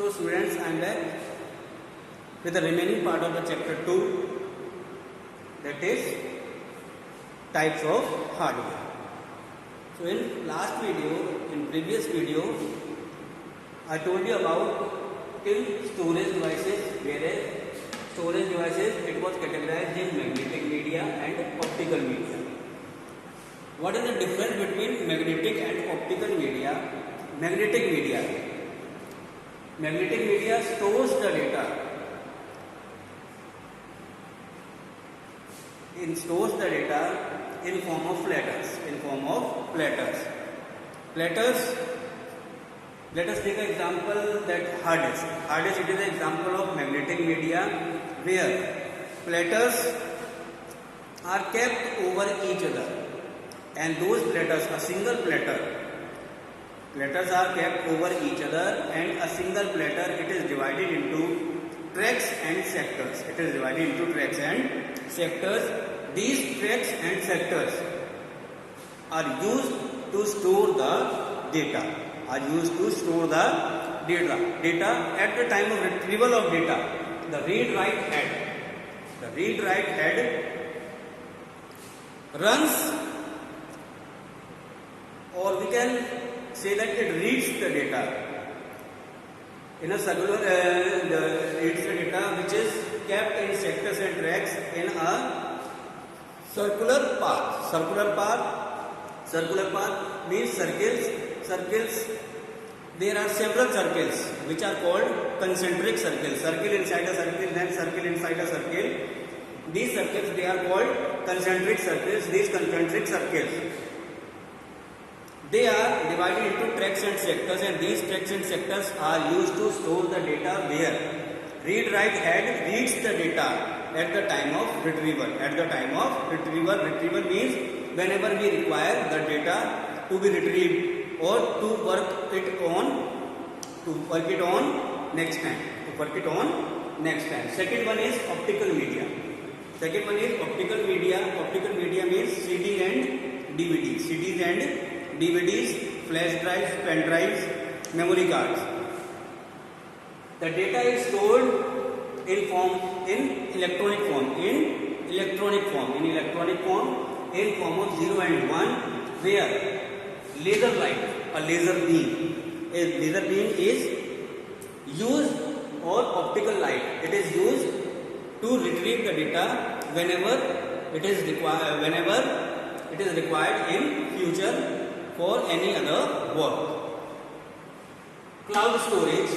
So students, I am back with the remaining part of the chapter 2, that is types of hardware. So in last video, in previous video, I told you about till storage devices, whereas storage devices it was categorized in magnetic media and optical media. What is the difference between magnetic and optical media? Magnetic media stores the data. It stores the data in form of platters. Platters. Let us take an example that hard disk. Hard disk, it is an example of magnetic media where platters are kept over each other, and those platters, a single platters are kept over each other, and a single platter it is divided into tracks and sectors. These tracks and sectors are used to store the data. Data at the time of retrieval of data. The read-write head runs, or we can say that it reads the data in a circular reads the data which is kept in sectors and tracks in a circular path. Circular path means circles. There are several circles which are called concentric circles. Circle inside a circle, then circle inside a circle. These circles, they are called concentric circles. These concentric circles, they are divided into tracks and sectors, and these tracks and sectors are used to store the data where read-write head reads the data at the time of retrieval. Retrieval means whenever we require the data to be retrieved or to work it on next time. Second one is optical media. Optical media means CD and DVDs, flash drives, pen drives, memory cards. The data is stored in electronic form in form of 0 and 1, where laser light, a laser beam is used, or optical light, it is used to retrieve the data whenever it is required in future for any other work. Cloud storage,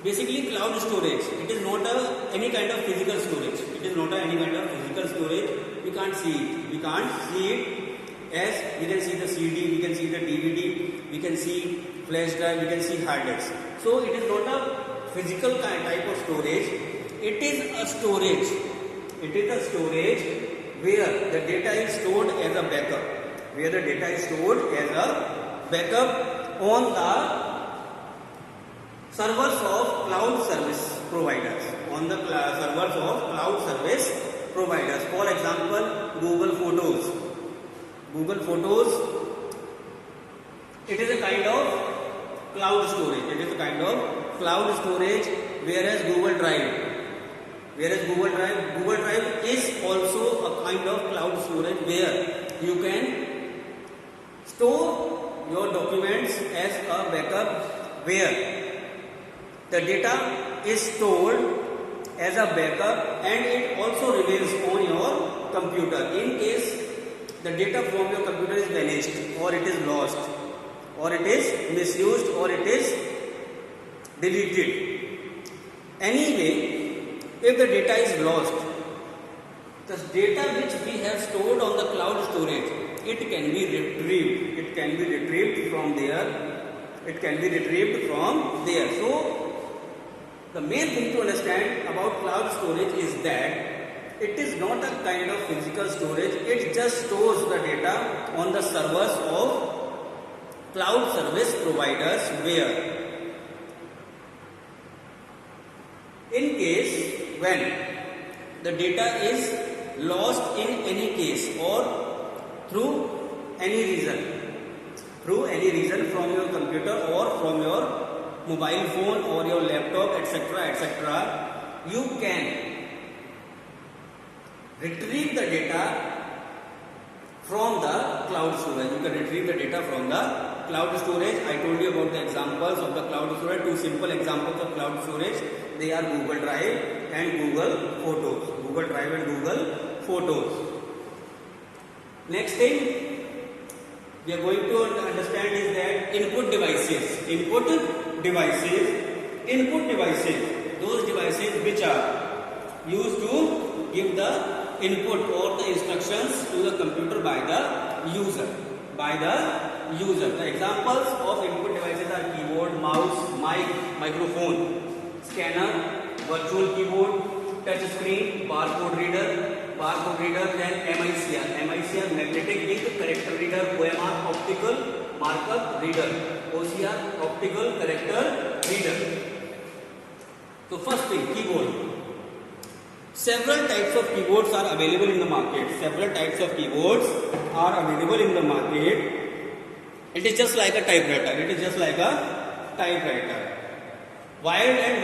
basically cloud storage, it is not any kind of physical storage. We can't see it as we can see the CD, we can see the DVD, we can see flash drive, we can see hard disk. So it is not a physical type of storage. It is a storage where the data is stored as a backup, on the servers of cloud service providers. For example, Google Photos, it is a kind of cloud storage. Whereas Google Drive is also a kind of cloud storage where you can store your documents as a backup, where the data is stored as a backup and it also remains on your computer in case the data from your computer is vanished, or it is lost, or it is misused, or it is deleted. Anyway, if the data is lost, the data which we have stored on the cloud storage, it can be retrieved from there. So the main thing to understand about cloud storage is that it is not a kind of physical storage. It just stores the data on the servers of cloud service providers, where in case when the data is lost in any case or through any reason from your computer or from your mobile phone or your laptop, etc., you can retrieve the data from the cloud storage. You can retrieve the data from the cloud storage. I told you about the examples of the cloud storage. Two simple examples of cloud storage. They are Google Drive and Google Photos. Google Drive and Google Photos. Next thing we are going to understand is that input devices. Those devices which are used to give the input or the instructions to the computer by the user. The examples of input devices are keyboard, mouse, mic, microphone, scanner, virtual keyboard, touch screen, barcode reader, then MICR, magnetic ink character reader, OMR, optical markup reader, OCR, optical character reader. So first thing, keyboard. Several types of keyboards are available in the market. It is just like a typewriter. Wired and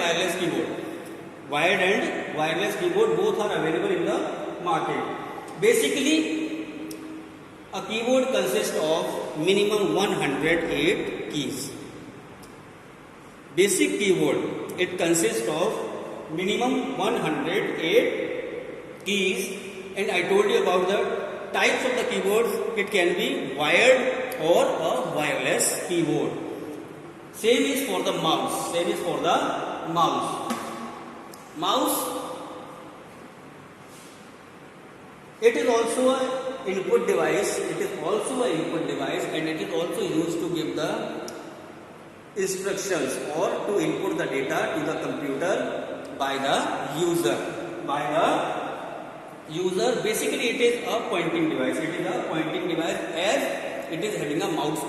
wireless keyboard both are available in the market. Basically, a keyboard consists of minimum 108 keys. Basic keyboard, it consists of minimum 108 keys, and I told you about the types of the keyboards. It can be wired or a wireless keyboard. Same is for the mouse. It is also an input device. And it is also used to give the instructions or to input the data to the computer by the user. Basically, it is a pointing device. As it is having a mouse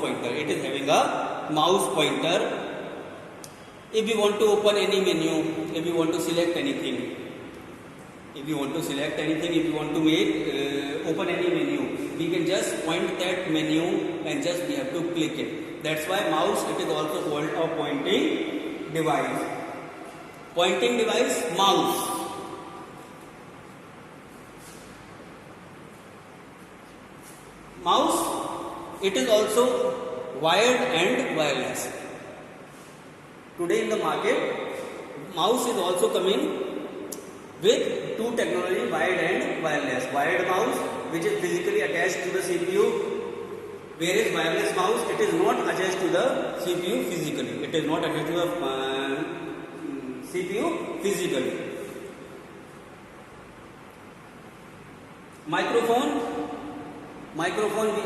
pointer. If you want to open any menu, if you want to select anything, if you want to open any menu, we can just point that menu and just we have to click it. That's why mouse, it is also called a pointing device. Mouse. It is also wired and wireless. Today in the market, mouse is also coming with two technology, wired and wireless. Wired mouse, which is physically attached to the CPU, whereas wireless mouse, it is not attached to the CPU physically. Microphone we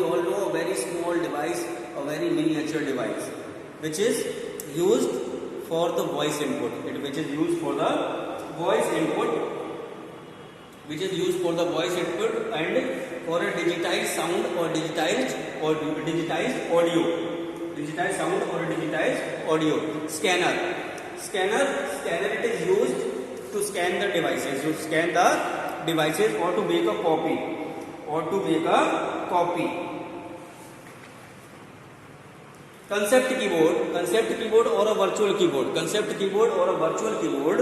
all know, a very small device, a very miniature device, which is used for the voice input. And for a digitized sound or digitized audio. Scanner, it is used to scan the devices. Or to make a copy. Concept keyboard or a virtual keyboard.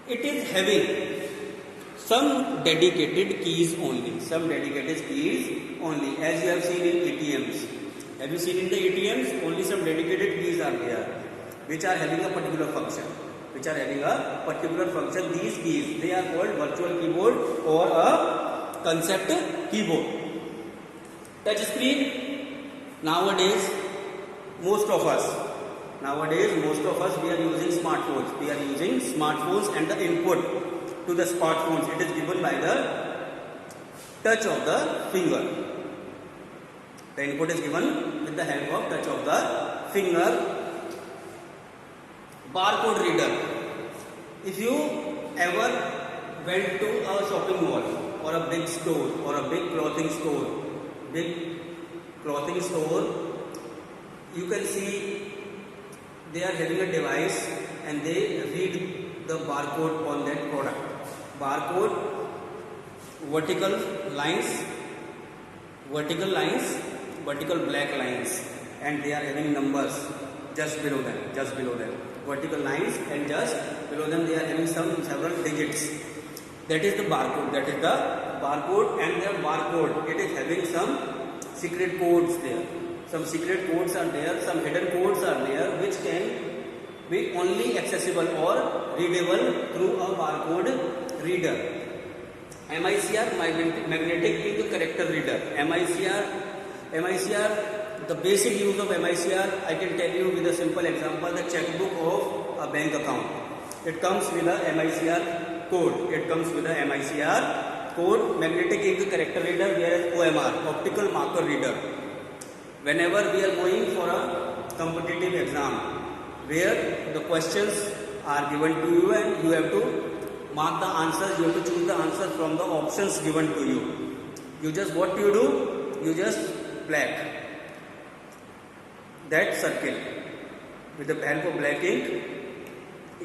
It is having some dedicated keys only. As you have seen in ATMs. Have you seen in the ATMs? Only some dedicated keys are there, which are having a particular function. These keys, they are called virtual keyboard or a concept keyboard. Touch screen. Nowadays, most of us, we are using smartphones. And the input to the smartphones, it is given by the touch of the finger. The input is given with the help of touch of the finger. Barcode reader. If you ever went to a shopping mall or a big store or a big clothing store, you can see they are having a device and they read the barcode on that product. Barcode, vertical lines, vertical black lines, and they are having numbers just below them, vertical lines, and just below them they are having several digits. That is the barcode. And their barcode, it is having some secret codes there. Some secret codes are there, some hidden codes are there, which can be only accessible or readable through a barcode reader. MICR, magnetic ink character reader. MICR, the basic use of MICR, I can tell you with a simple example, the checkbook of a bank account. It comes with a MICR code. Magnetic ink character reader, whereas OMR, optical marker reader. Whenever we are going for a competitive exam, where the questions are given to you and you have to mark the answers, you have to choose the answer from the options given to you. What you do? You just black that circle with the help of black ink.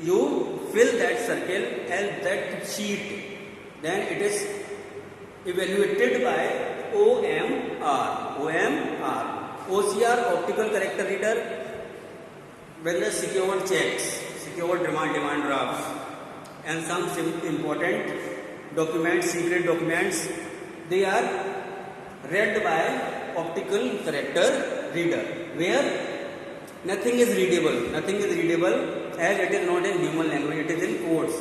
You fill that circle and that sheet. Then it is evaluated by OMR. OCR, optical character reader, when the secured checks, secured demand drafts, and some important documents, secret documents, they are read by optical character reader, where nothing is readable as it is not in human language, it is in codes.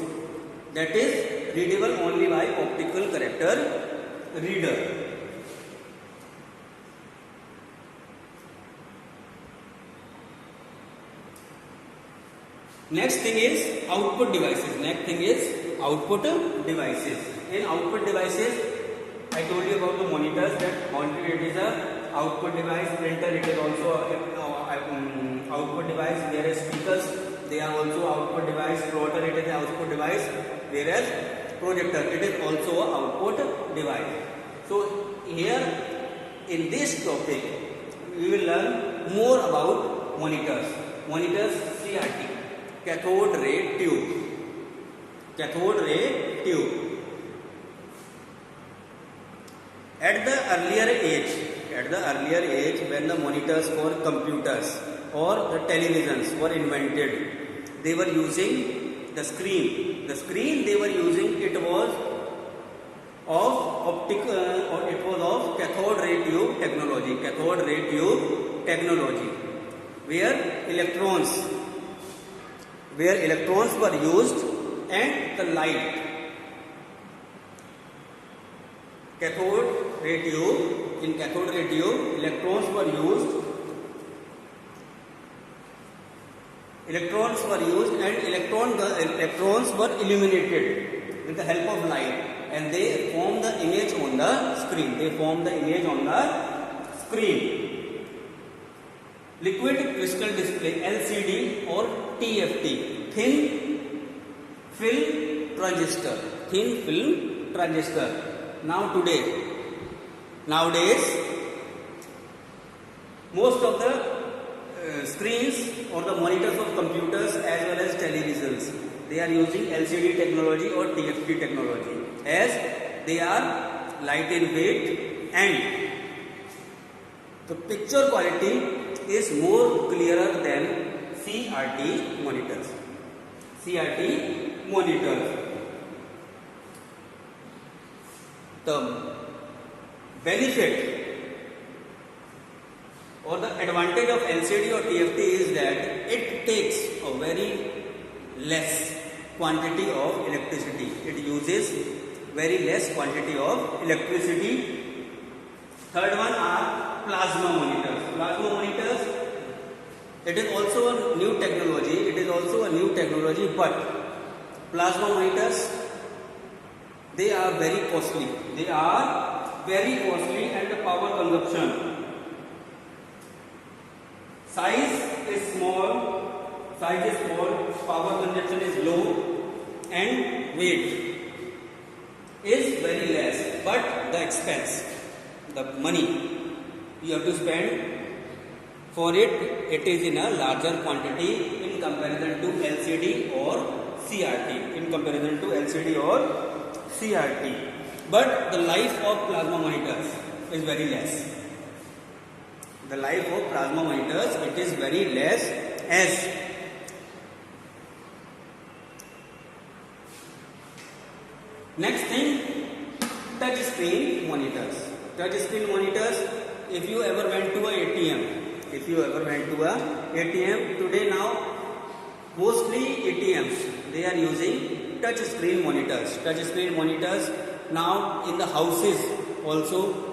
That is readable only by optical character reader. Next thing is output devices. In output devices, I told you about the monitors, that monitor it is a output device, printer it is also a output device, whereas speakers, they are also output device, plotter it is an output device, whereas projector it is also an output device. So here in this topic we will learn more about monitors. CRT, cathode ray tube. At the earlier age, when the monitors for computers or the televisions were invented, they were using the screen. The screen they were using, it was of cathode ray tube technology, where electrons were used and the light. In cathode ray tube, electrons were used and electrons were illuminated with the help of light, and they form the image on the screen. Liquid crystal display, LCD or TFT, thin film transistor. Nowadays, most of the screens or the monitors of computers as well as televisions, they are using LCD technology or TFT technology, as they are light in weight and the picture quality is more clearer than CRT monitors. The benefit or the advantage of LCD or TFT is that it takes a very less quantity of electricity. It uses very less quantity of electricity. Third one are plasma monitors. It is also a new technology, but plasma monitors, they are very costly and the power consumption. Size is small, power consumption is low, and weight is very less. But the expense, the money you have to spend for it, it is in a larger quantity in comparison to LCD or CRT. But the life of plasma monitors is very less. The life of plasma monitors, it is very less as next thing, touch screen monitors. Touch screen monitors, if you ever went to a ATM, today now mostly ATMs, they are using touch screen monitors. Touch screen monitors now in the houses also,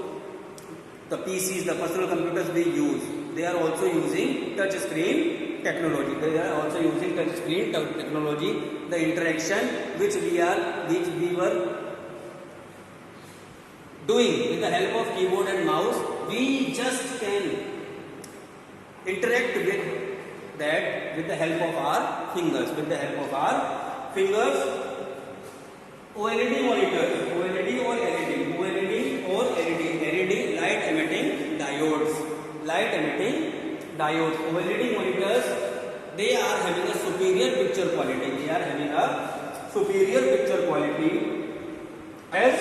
the PCs, the personal computers we use, they are also using touch screen technology. They are also using touch screen technology. The interaction which we were doing with the help of keyboard and mouse, we just can interact with that with the help of our fingers. OLED monitors, OLED or LED, light emitting diodes. OLED monitors, they are having a superior picture quality. As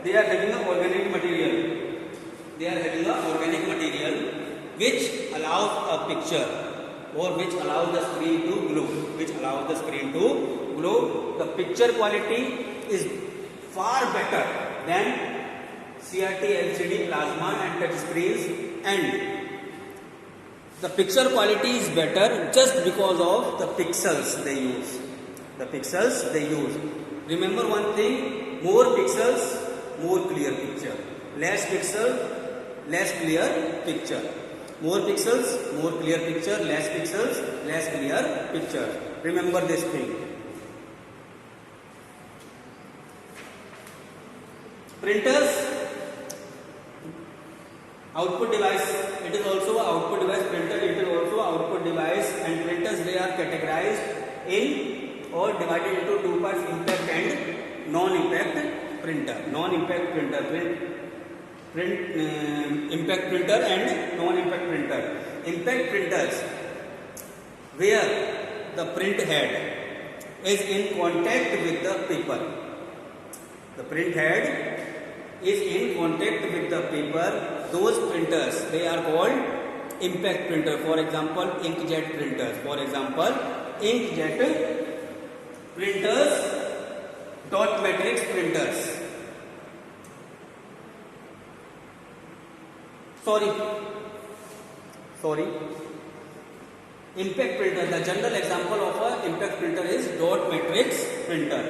they are having an organic material. Which allows a picture, or which allows the screen to glow. The picture quality is far better than CRT, LCD, plasma and touch screens, and the picture quality is better just because of the pixels they use. Remember one thing, more pixels, more clear picture. Less pixel, less clear picture. More pixels, more clear picture. Less pixels, less clear picture. Remember this thing. Printers, output device, it is also an output device. Printer, it is also an output device, and printers, they are categorized in or divided into two parts, impact and non-impact printer. Impact printer and non-impact printer. Impact printers, where the print head is in contact with the paper. The print head is in contact with the paper. Those printers, they are called impact printer. For example, inkjet printers. Dot matrix printers. Sorry. Impact printer. The general example of an impact printer is dot matrix printer.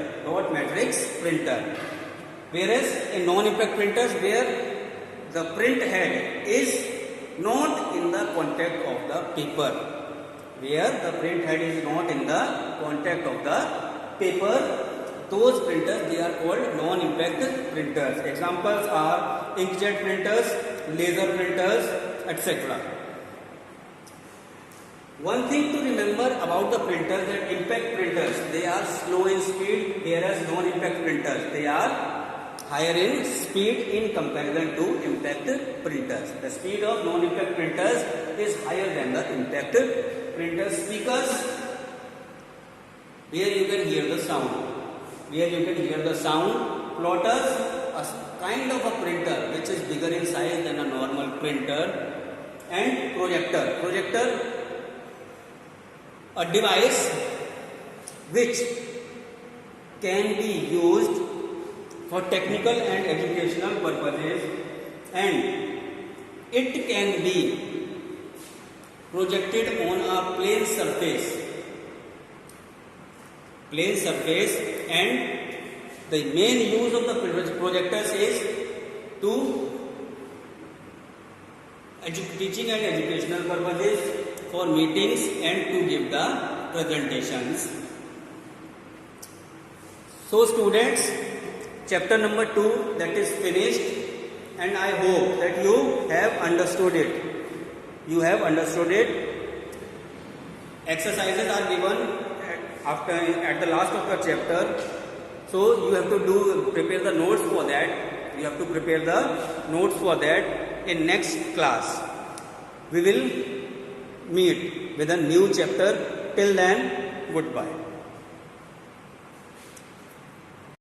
Whereas in non-impact printers, where the print head is not in the contact of the paper. Those printers, they are called non-impact printers. Examples are inkjet printers, laser printers, etc. One thing to remember about the printers, that impact printers, they are slow in speed, whereas non-impact printers, they are higher in speed in comparison to impact printers. The speed of non-impact printers is higher than the impact printers. Speakers, where you can hear the sound. Plotters, a kind of a printer which is bigger in size than a normal printer. And projector, a device which can be used for technical and educational purposes, and it can be projected on a plane surface, and the main use of the projectors is to teaching and educational purposes, for meetings and to give the presentations. So students, chapter number 2, that is finished, and I hope that you have understood it. Exercises are given at the last of the chapter, so you have to prepare the notes for that. In next class we will meet with a new chapter. Till then, goodbye.